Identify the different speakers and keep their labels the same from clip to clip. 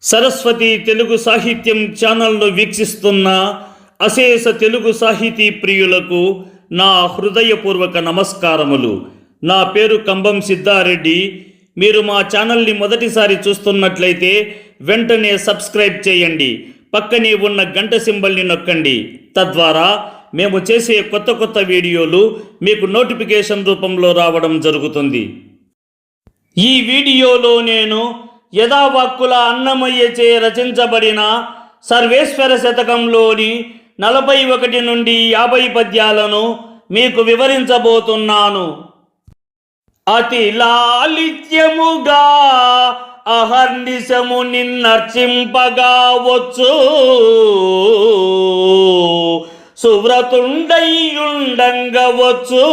Speaker 1: సరస్వతి తెలుగు సాహిత్యం ఛానల్ను వీక్షిస్తున్న అశేష తెలుగు సాహితీ ప్రియులకు నా హృదయపూర్వక నమస్కారములు. నా పేరు కంబం సిద్ధారెడ్డి. మీరు మా ఛానల్ని మొదటిసారి చూస్తున్నట్లయితే వెంటనే సబ్స్క్రైబ్ చేయండి. పక్కనే ఉన్న గంట సింబల్ని నొక్కండి. తద్వారా మేము చేసే కొత్త వీడియోలు మీకు నోటిఫికేషన్ రూపంలో రావడం జరుగుతుంది. ఈ వీడియోలో నేను యథావాక్కుల అన్నమయ్యచే రచించబడిన సర్వేశ్వర శతకంలోని 41 నుండి 50 పద్యాలను మీకు వివరించబోతున్నాను. అతి లాలిత్యముగా అహర్నిశము నిన్నర్చింపగా వచ్చు, సువ్రతుండయుండంగవచ్చు,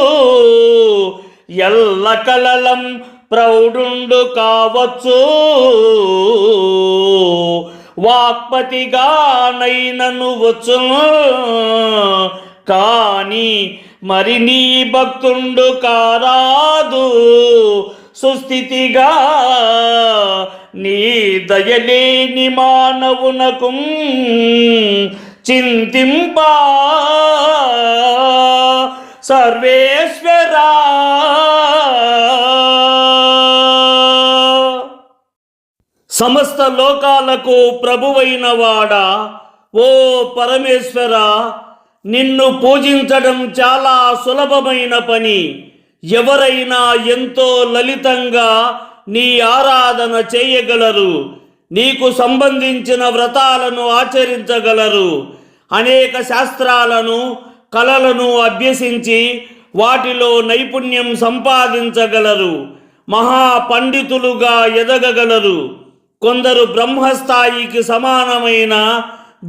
Speaker 1: ఎల్ల కలలం ప్రౌఢుండు కావచ్చు, వాక్పతిగా నైనను వచ్చు, కాని మరి నీ భక్తుండు కారాదు, సుస్థితిగా నీ దయలేని మానవునకు చింతింపా సర్వేశ్వరా. సమస్త లోకాలకు ప్రభువైన వాడా, ఓ పరమేశ్వర, నిన్ను పూజించడం చాలా సులభమైన పని. ఎవరైనా ఎంతో లలితంగా నీ ఆరాధన చేయగలరు. నీకు సంబంధించిన వ్రతాలను ఆచరించగలరు. అనేక శాస్త్రాలను, కళలను అభ్యసించి వాటిలో నైపుణ్యం సంపాదించగలరు. మహాపండితులుగా ఎదగగలరు. కొందరు బ్రహ్మస్థాయికి సమానమైన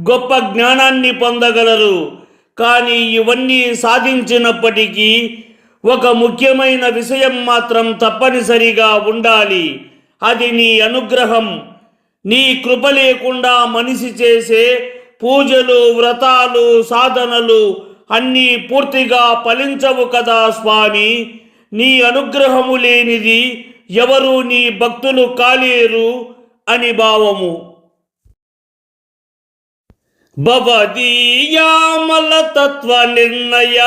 Speaker 1: గొప్ప జ్ఞానాన్ని పొందగలరు. కానీ ఇవన్నీ సాధించినప్పటికీ ఒక ముఖ్యమైన విషయం మాత్రం తప్పనిసరిగా ఉండాలి. అది నీ అనుగ్రహం. నీ కృప లేకుండా మనిషి చేసే పూజలు, వ్రతాలు, సాధనలు అన్నీ పూర్తిగా ఫలించవు కదా స్వామి. నీ అనుగ్రహము లేనిది ఎవరు నీ భక్తులు కాలేరు అని భావము. భవదీయామల తత్వ నిర్ణయ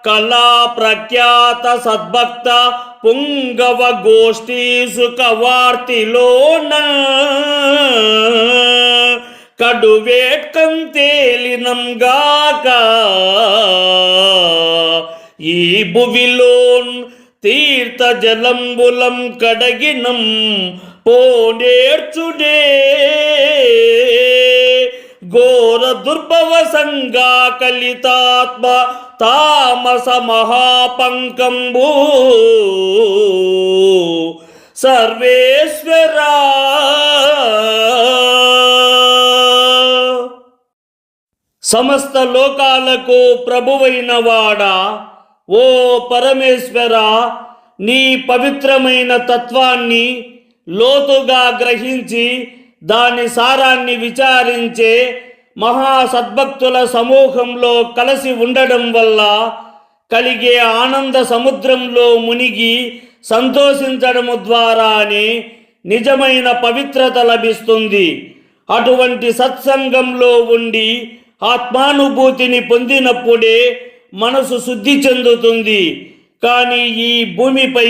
Speaker 1: కళా ప్రఖ్యాత సద్భక్త పుంగవ గోష్ఠీ సుఖవార్తిలోన కడువేట్కం తేలినంగాక ఈ భువిలోన్ తీర్థ జలంబులం కడగినం పోనేర్చుడే ఘోర దుర్భవ సంగా కలితాత్మ తామస మహాపంకంబు సర్వేశ్వరా. సమస్త లోకాలకు ప్రభువైన వాడా, ఓ పరమేశ్వర, నీ పవిత్రమైన తత్వాన్ని లోతుగా గ్రహించి దాని సారాన్ని విచారించే మహాసద్భక్తుల సమూహంలో కలిసి ఉండడం వల్ల కలిగే ఆనంద సముద్రంలో మునిగి సంతోషించడము ద్వారానే నిజమైన పవిత్రత లభిస్తుంది. అటువంటి సత్సంగంలో ఉండి ఆత్మానుభూతిని పొందినప్పుడే మనసు శుద్ధి చెందుతుంది. కానీ ఈ భూమిపై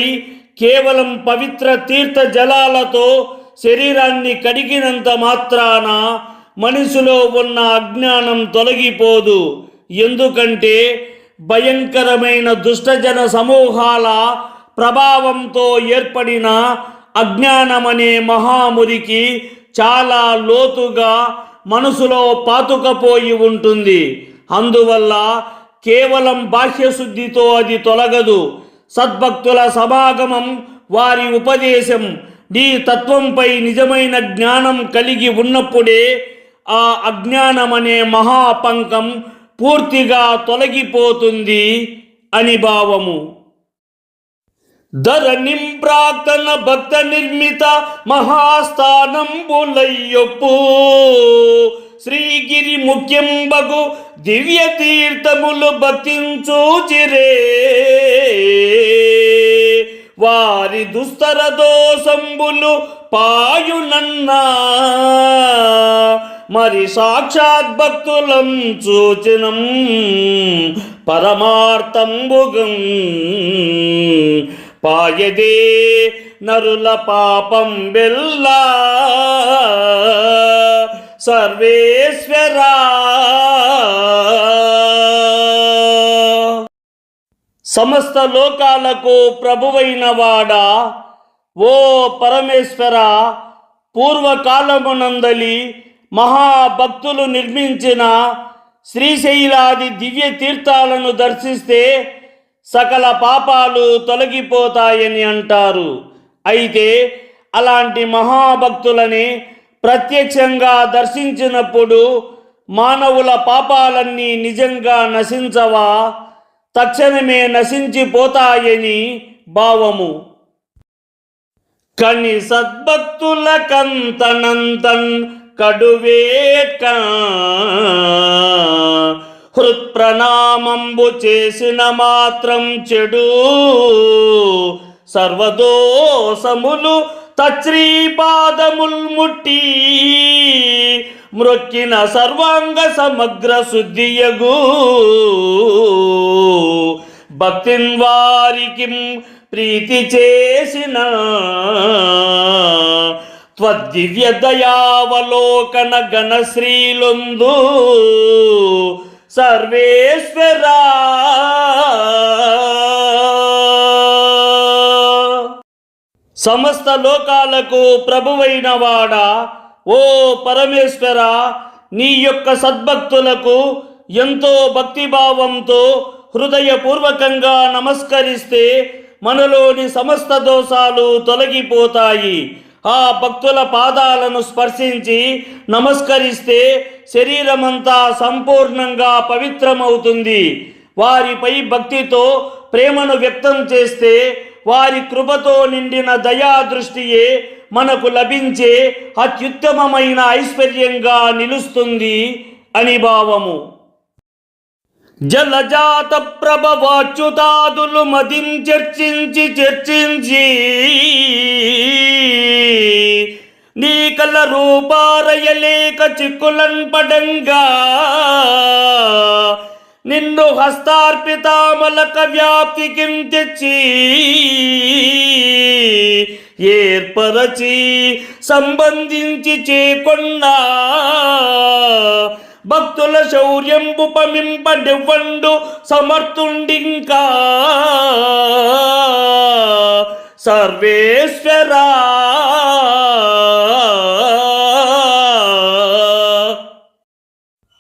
Speaker 1: కేవలం పవిత్ర తీర్థ జలాలతో శరీరాన్ని కడిగినంత మాత్రాన మనిషిలో ఉన్న అజ్ఞానం తొలగిపోదు. ఎందుకంటే భయంకరమైన దుష్టజన సమూహాల ప్రభావంతో ఏర్పడిన అజ్ఞానమనే మహామురికి చాలా లోతుగా మనసులో పాతుకపోయి ఉంటుంది. అందువల్ల కేవలం బాహ్యశుద్ధితో అది తొలగదు. సద్భక్తుల సమాగమం, వారి ఉపదేశం, నీ తత్వంపై నిజమైన జ్ఞానం కలిగి ఉన్నప్పుడే ఆ అజ్ఞానమనే మహాపంకం పూర్తిగా తొలగిపోతుంది అని భావము. ధరణిం ప్రాక్తన భక్త నిర్మిత మహాస్థానంబులయ్యొప్పు శ్రీగిరి ముఖ్యంబగు దివ్య తీర్థములు భక్తించూచిరే వారి దుస్తర దోషంబులు పాయునన్నా మరి సాక్షాత్ భక్తులం సూచనం పరమార్థంబుగం పాయదే నరుల పాపం వెల్లా సర్వేశ్వరా. సమస్త లోకాలకు ప్రభువైన వాడా, ఓ పరమేశ్వర, పూర్వకాలమునందలి మహాభక్తులు నిర్మించిన శ్రీశైలాది దివ్య తీర్థాలను దర్శిస్తే సకల పాపాలు తొలగిపోతాయని అంటారు. అయితే అలాంటి మహాభక్తులని ప్రత్యక్షంగా దర్శించినప్పుడు మానవుల పాపాలన్నీ నిజంగా నశించవా, తక్షణమే నశించిపోతాయని భావము. కని సద్భక్తుల కంతనంతన్ కడువేట్క హృత్ప్రణామంబు చేసిన మాత్రం చెడు సర్వదోషములు తశ్రీపాదముల్ ముట్టి మ్రొక్కిన సర్వాంగ సమగ్ర శుద్ధియగు భక్తిన్ వారికి ప్రీతి చేసిన త్వద్దివ్య దయావలోకన గణశ్రీలొందు సర్వేశ్వరా. సమస్త లోకాలకు ప్రభువైన వాడా, ఓ పరమేశ్వర, నీ యొక్క సద్భక్తులకు ఎంతో భక్తిభావంతో హృదయపూర్వకంగా నమస్కరిస్తే మనలోని సమస్త దోషాలు తొలగిపోతాయి. ఆ భక్తుల పాదాలను స్పర్శించి నమస్కరిస్తే శరీరమంతా సంపూర్ణంగా పవిత్రమవుతుంది. వారిపై భక్తితో ప్రేమను వ్యక్తం చేస్తే వారి కృపతో నిండిన దయా దృష్టియే మనకు లభించే అత్యుత్తమమైన ఐశ్వర్యంగా నిలుస్తుంది అని భావము. జలజాత ప్రభవాచ్యుతాదులు మదిం చర్చించి నీ కల రూపారయలేక చిక్కులన్ పడంగా నిన్ను హస్తార్పితామలక వ్యాప్తికి తెచ్చి ఏర్పరచి సంబంధించి చేకొన్నా భక్తుల శౌర్యంబు పమింపడెవ్వండు సమర్థుండింకా సర్వేశ్వరా.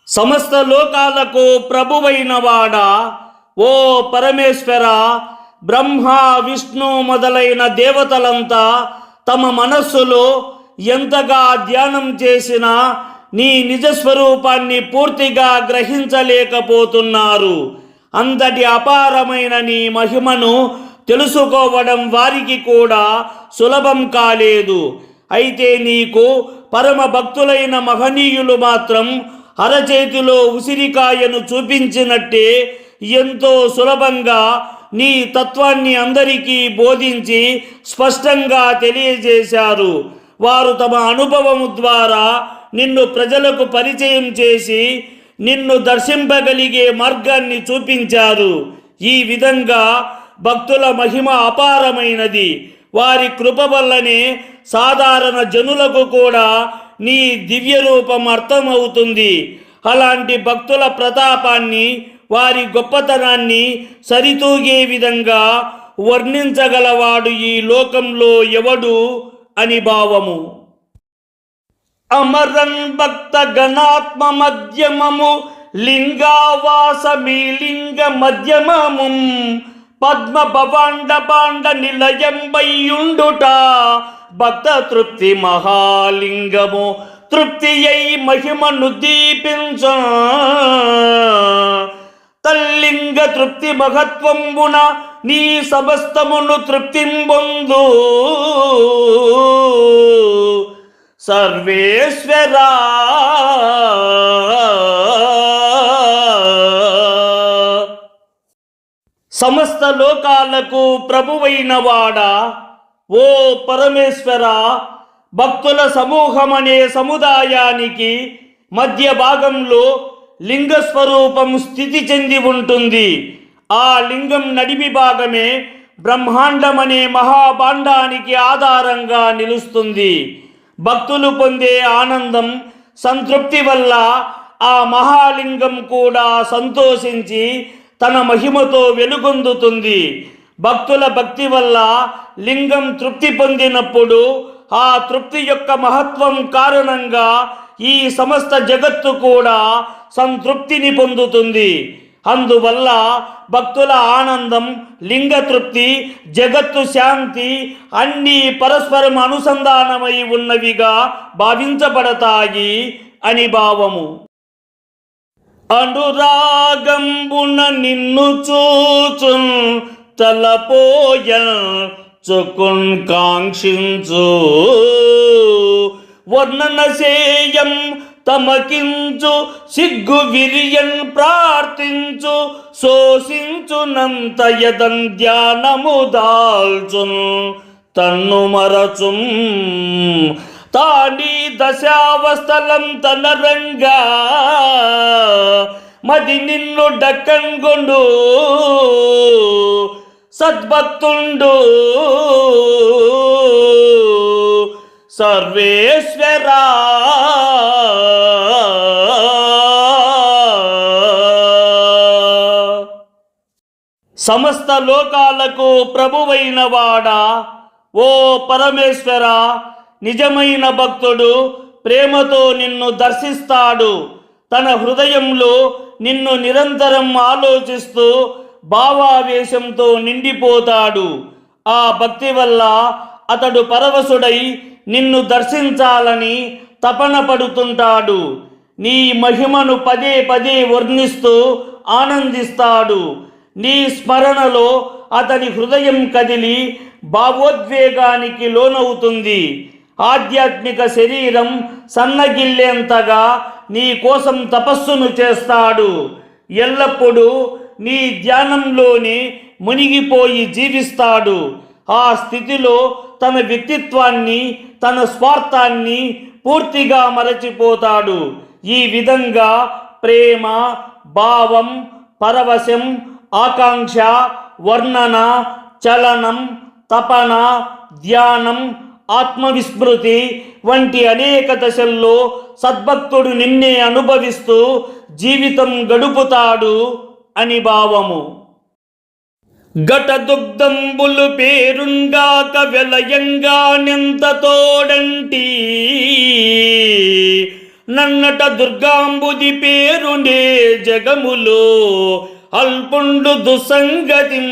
Speaker 1: సమస్త లోకాలకు ప్రభువైన వాడా, ఓ పరమేశ్వర, బ్రహ్మ విష్ణు మొదలైన దేవతలంతా తమ మనస్సులో ఎంతగా ధ్యానం చేసినా నీ నిజస్వరూపాన్ని పూర్తిగా గ్రహించలేకపోతున్నారు. అంతటి అపారమైన నీ మహిమను తెలుసుకోవడం వారికి కూడా సులభం కాలేదు. అయితే నీకు పరమ భక్తులైన మహనీయులు మాత్రం అరచేతిలో ఉసిరికాయను చూపించినట్టే ఎంతో సులభంగా నీ తత్వాన్ని అందరికీ బోధించి స్పష్టంగా తెలియజేశారు. వారు తమ అనుభవము ద్వారా నిన్ను ప్రజలకు పరిచయం చేసి నిన్ను దర్శింపగలిగే మార్గాన్ని చూపించారు. ఈ విధంగా భక్తుల మహిమ అపారమైనది. వారి కృప వల్లనే సాధారణ జనులకు కూడా నీ దివ్య రూపం అర్థమవుతుంది. అలాంటి భక్తుల ప్రతాపాన్ని, వారి గొప్పతనాన్ని సరితూగే విధంగా వర్ణించగలవాడు ఈ లోకంలో ఎవడు అని భావము. అమరన్ భక్త గణాత్మ మధ్యమము లింగావాసమి లింగ మధ్యమము పద్మ భవాండ పాండ నిలయంబయ్యుండుట భక్త తృప్తి మహాలింగము తృప్తి అయి మహిమను దీపించ తల్లింగ తృప్తి మహత్వంబున నీ సమస్తమును తృప్తింబొందు సర్వేశ్వరా. సమస్త లోకాలకు ప్రభువైన వాడా, ఓ పరమేశ్వర, భక్తుల సమూహమనే సముదాయానికి మధ్య భాగంలో లింగ స్వరూపం స్థితి చెంది ఉంటుంది. ఆ లింగం నడిమి భాగమే బ్రహ్మాండం అనే మహాభాండానికి ఆధారంగా నిలుస్తుంది. భక్తులు పొందే ఆనందం, సంతృప్తి వల్ల ఆ మహాలింగం కూడా సంతోషించి తన మహిమతో వెలుగొందుతుంది. భక్తుల భక్తి వల్ల లింగం తృప్తి పొందినప్పుడు ఆ తృప్తి యొక్క మహత్వం కారణంగా ఈ సమస్త జగత్తు కూడా సంతృప్తిని పొందుతుంది. అందువల్ల భక్తుల ఆనందం, లింగ తృప్తి, జగత్తు శాంతి అన్నీ పరస్పరం అనుసంధానమై ఉన్నవిగా భావించబడతాయి అని భావము. అనురాగంబున నిన్ను చూచున్ తలపోయన్ చుకున్ కాంక్షించు వర్ణనసేయం తమకించు సిగ్గు విరియన్ ప్రార్థించు శోషించునంత యదన్ ధ్యానము దాల్చున్ తన్ను మరచుం తాని దశావస్థలం తనరంగా మది నిన్ను డక్కన్గొండు సద్భక్తుండు సర్వేశ్వరా. సమస్త లోకాలకు ప్రభువైన వాడా, ఓ పరమేశ్వర, నిజమైన భక్తుడు ప్రేమతో నిన్ను దర్శిస్తాడు. తన హృదయంలో నిన్ను నిరంతరం ఆలోచిస్తూ భావావేశంతో నిండిపోతాడు. ఆ భక్తి వల్ల అతడు పరవశుడై నిన్ను దర్శించాలని తపన పడుతుంటాడు. నీ మహిమను పదే పదే వర్ణిస్తూ ఆనందిస్తాడు. నీ స్మరణలో అతని హృదయం కదిలి భావోద్వేగానికి లోనవుతుంది. ఆధ్యాత్మిక శరీరం సన్నగిల్లేంతగా నీ కోసం తపస్సును చేస్తాడు. ఎల్లప్పుడూ నీ ధ్యానంలోనే మునిగిపోయి జీవిస్తాడు. ఆ స్థితిలో తన వ్యక్తిత్వాన్ని, తన స్వార్థాన్ని పూర్తిగా మరచిపోతాడు. ఈ విధంగా ప్రేమ, భావం, పరవశం, ఆకాంక్ష, వర్ణన, చలనం, తపన, ధ్యానం, ఆత్మవిస్మృతి వంటి అనేక దశల్లో సద్భక్తుడు నిన్నే అనుభవిస్తూ జీవితం గడుపుతాడు అని భావము. ఘటదుగ్ధంబులు పేరుంగాక వెలయంగా నింత తోడంటి నన్నట దుర్గాంబుది పేరునే జగములో అల్పుండు దుసంగతి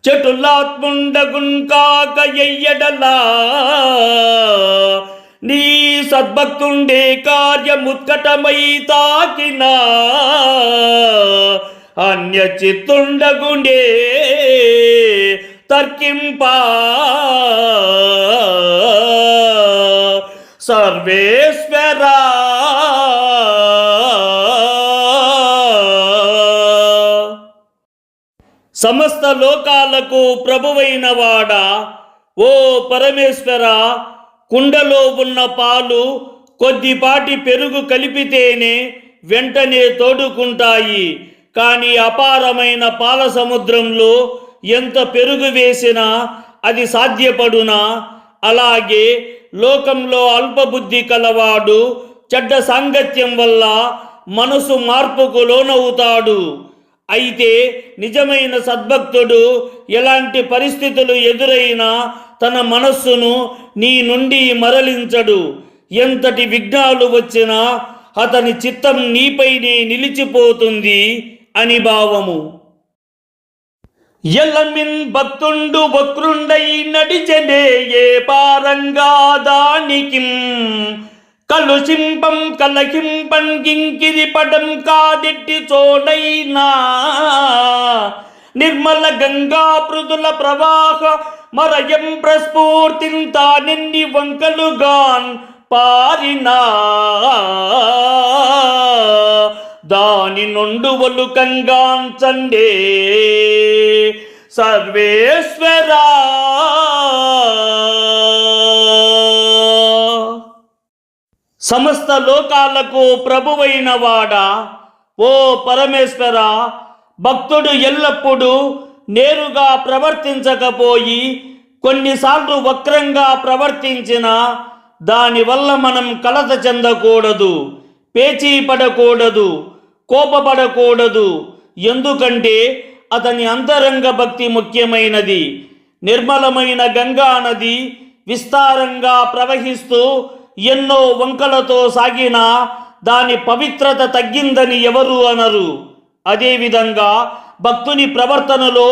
Speaker 1: చటులాత్ముండగున్ కాక ఎయ్యడలా నీ సద్భక్తుండే కార్యముత్కటమై తాకినా అన్య చిత్తుండగుండే తర్కింపా సర్వేశ్వరా. సమస్త లోకాలకు ప్రభువైన వాడా, ఓ పరమేశ్వర, కుండలో ఉన్న పాలు కొద్దిపాటి పెరుగు కలిపితేనే వెంటనే తోడుకుంటాయి. కానీ అపారమైన పాల సముద్రంలో ఎంత పెరుగు వేసినా అది సాధ్యపడునా? అలాగే లోకంలో అల్పబుద్ధి కలవాడు చెడ్డ సాంగత్యం వల్ల మనసు మార్పుకు లోనవుతాడు. అయితే నిజమైన సద్భక్తుడు ఎలాంటి పరిస్థితులు ఎదురైనా తన మనస్సును నీ నుండి మరలించడు. ఎంతటి విఘ్నాలు వచ్చినా అతని చిత్తం నీపైనే నిలిచిపోతుంది అని భావము. ఎల్లమిన్ భక్తుండు వక్రుండై నడిచెనే ఏ పారంగా దానికి కలుషింపం కలహింపం గింకిరి పడం కాదిట్టి చోడైనా నిర్మల గంగా పృదుల ప్రవాహ మరయం ప్రస్ఫూర్తింత నిన్ని వంకలుగాన్ పారినా దాని నుండు ఒలుకంగాంచండే సర్వేశ్వరా. సమస్త లోకాలకు ప్రభువైన వాడా, ఓ పరమేశ్వర, భక్తుడు ఎల్లప్పుడూ నేరుగా ప్రవర్తించకపోయి కొన్నిసార్లు వక్రంగా ప్రవర్తించిన దానివల్ల మనం కలత చెందకూడదు, పేచీ పడకూడదు, కోపపడకూడదు. ఎందుకంటే అతని అంతరంగ భక్తి ముఖ్యమైనది. నిర్మలమైన గంగా నది విస్తారంగా ప్రవహిస్తూ ఎన్నో వంకలతో సాగినా దాని పవిత్రత తగ్గిందని ఎవరు అనరు. అదేవిధంగా భక్తుని ప్రవర్తనలో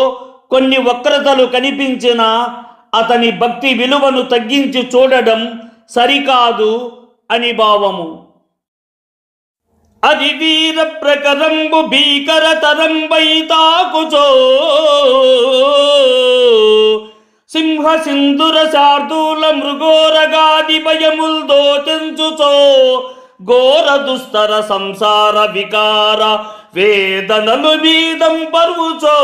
Speaker 1: కొన్ని వక్రతలు కనిపించినా అతని భక్తి విలువను తగ్గించి చూడడం సరికాదు అని భావము. అది వీర ప్రకరంబు భీకర తరంబైతాకుచో సింహ సింధుర శార్దూల మృగోరగాది భయముల్దో తెంచుచో ఘోర దుస్తర సంసార వికార వేదనలు మీదం పరువుచో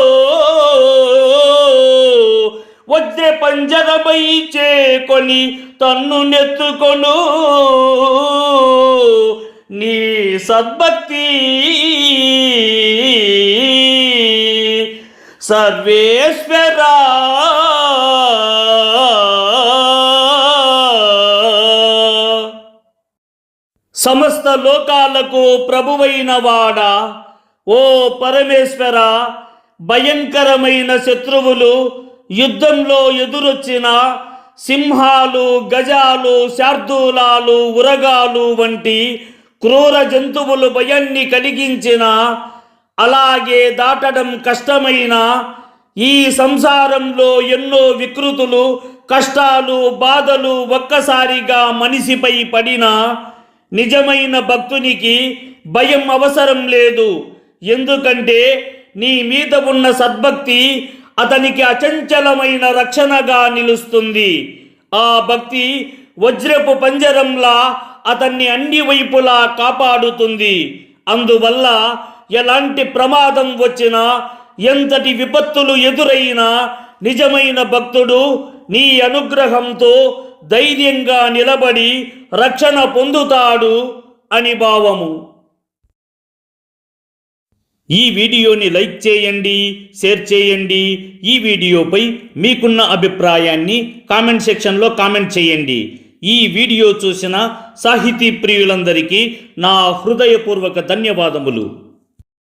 Speaker 1: వజ్ర పంజరమై చేకొని తన్ను నెత్తుకొను నీ సద్భక్తి సర్వేశ్వరా. సమస్త లోకాలకు ప్రభువైన వాడా, ఓ పరమేశ్వర, భయంకరమైన శత్రువులు యుద్ధంలో ఎదురొచ్చిన సింహాలు, గజాలు, శార్దూలాలు, ఉరగాలు వంటి క్రూర జంతువులు భయాన్ని కలిగించిన, అలాగే దాటడం కష్టమైన ఈ సంసారంలో ఎన్నో వికృతులు, కష్టాలు, బాధలు ఒక్కసారిగా మనిషిపై పడిన నిజమైన భక్తునికి భయం అవసరం లేదు. ఎందుకంటే నీ మీద ఉన్న సద్భక్తి అతనికి అచంచలమైన రక్షణగా నిలుస్తుంది. ఆ భక్తి వజ్రపు పంజరంలా అతన్ని అన్ని వైపులా కాపాడుతుంది. అందువల్ల ఎలాంటి ప్రమాదం వచ్చినా, ఎంతటి విపత్తులు ఎదురైనా నిజమైన భక్తుడు నీ అనుగ్రహంతో ధైర్యంగా నిలబడి రక్షణ పొందుతాడు అని భావము. ఈ వీడియోని లైక్ చేయండి, షేర్ చేయండి. ఈ వీడియోపై మీకున్న అభిప్రాయాన్ని కామెంట్ సెక్షన్లో కామెంట్ చేయండి. ఈ వీడియో చూసిన సాహితీ ప్రియులందరికీ నా హృదయపూర్వక ధన్యవాదములు.